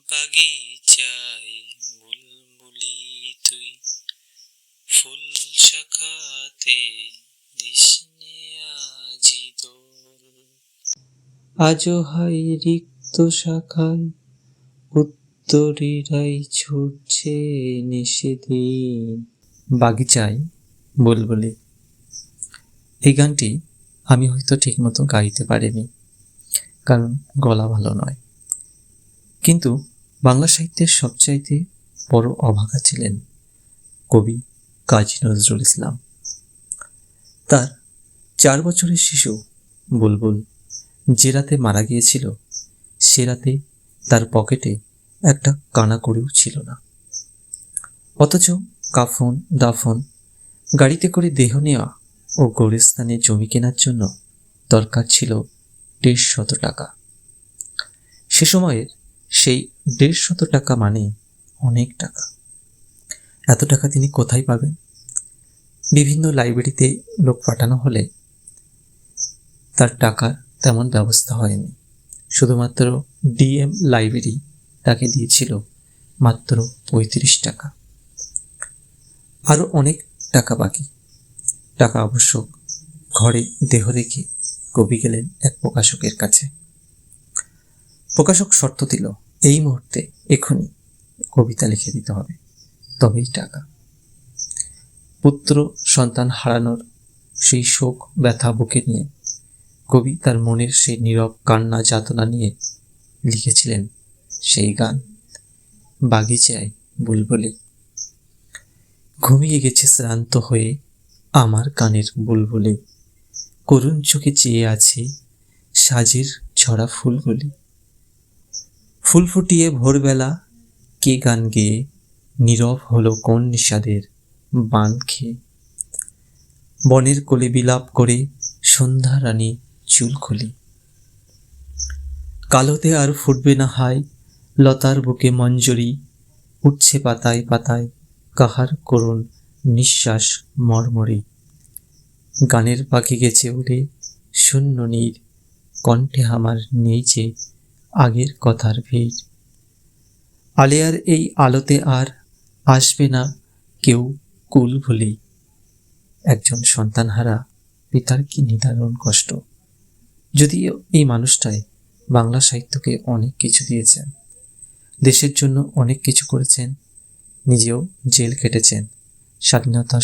বাগিচায় বুলবুলি তুই ফুল শাখাতে দিসনে আজি দোল। আজো হাই রিক্ত শাখায় উত্তরীরাই ছুটছে নিষেদিন। বাগিচায় বুলবুলি। এই গানটি আমি হয়তো ঠিকমতো গাইতে পারিনি, কারণ গলা ভালো নয়। কিন্তু বাংলা সাহিত্যের সবচাইতে বড় অভাগা ছিলেন কবি কাজী নজরুল ইসলাম। তার 4 বছরের শিশু বুলবুল যে রাতে মারা গিয়েছিল, সে রাতে তার পকেটে একটা কানাকড়িও ছিল না। অথচ কাফন দাফন, গাড়িতে করে দেহ নেওয়া ও গোরস্থানে জমি কেনার জন্য দরকার ছিল 150 টাকা। সে সময়ের সেই 150 টাকা মানে অনেক টাকা। এত টাকা তিনি কোথায় পাবেন? বিভিন্ন লাইব্রেরিতে লোক পাঠানো হলে তার টাকার তেমন ব্যবস্থা হয়নি। শুধুমাত্র ডিএম লাইব্রেরি তাকে দিয়েছিল মাত্র 35 টাকা। আরও অনেক টাকা বাকি। টাকা আবশ্যক। ঘরে দেহ রেখে কবি গেলেন এক প্রকাশকের কাছে। প্রকাশক শর্ত দিল, এই মুহূর্তে এখনই কবিতা লিখে দিতে হবে, তবেই টাকা। পুত্র সন্তান হারানোর সেই শোক ব্যথা বুকে নিয়ে কবি তার মনের সেই নীরব কান্না যাতনা নিয়ে লিখেছিলেন সেই গান বাগিচায় বুলবুলি। ঘুমিয়ে গেছে শ্রান্ত হয়ে আমার কানের বুলবুলি, করুণ চোখে চেয়ে আছে সাজের ছড়া ফুলগুলি। ফুল ফুটিয়ে ভোরবেলা কে গান গেয়ে নীরব হলো কোন নিষাদের বান খেয়ে। বনের কোলে বিলাপ করে সন্ধ্যা রানী চুল খুলি। কালোতে আর ফুটবে না হায় লতার বুকে মঞ্জরি, উঠছে পাতায় পাতায় কাহার করুণ নিঃশ্বাস মর্মরে। গানের পাখি গেছে উড়ে শূন্য নীর, কণ্ঠে আমার নেই যে আগের কথার ভিড়। আলেয়ার এই আলোতে আর আসবে না কেউ কুল ভুলি। একজন সন্তানহারা পিতার কি নিদারুণ কষ্ট। যদিও এই মানুষটাই বাংলা সাহিত্যকে অনেক কিছু দিয়েছেন, দেশের জন্য অনেক কিছু করেছেন, নিজেও জেল কেটেছেন, স্বাধীনতার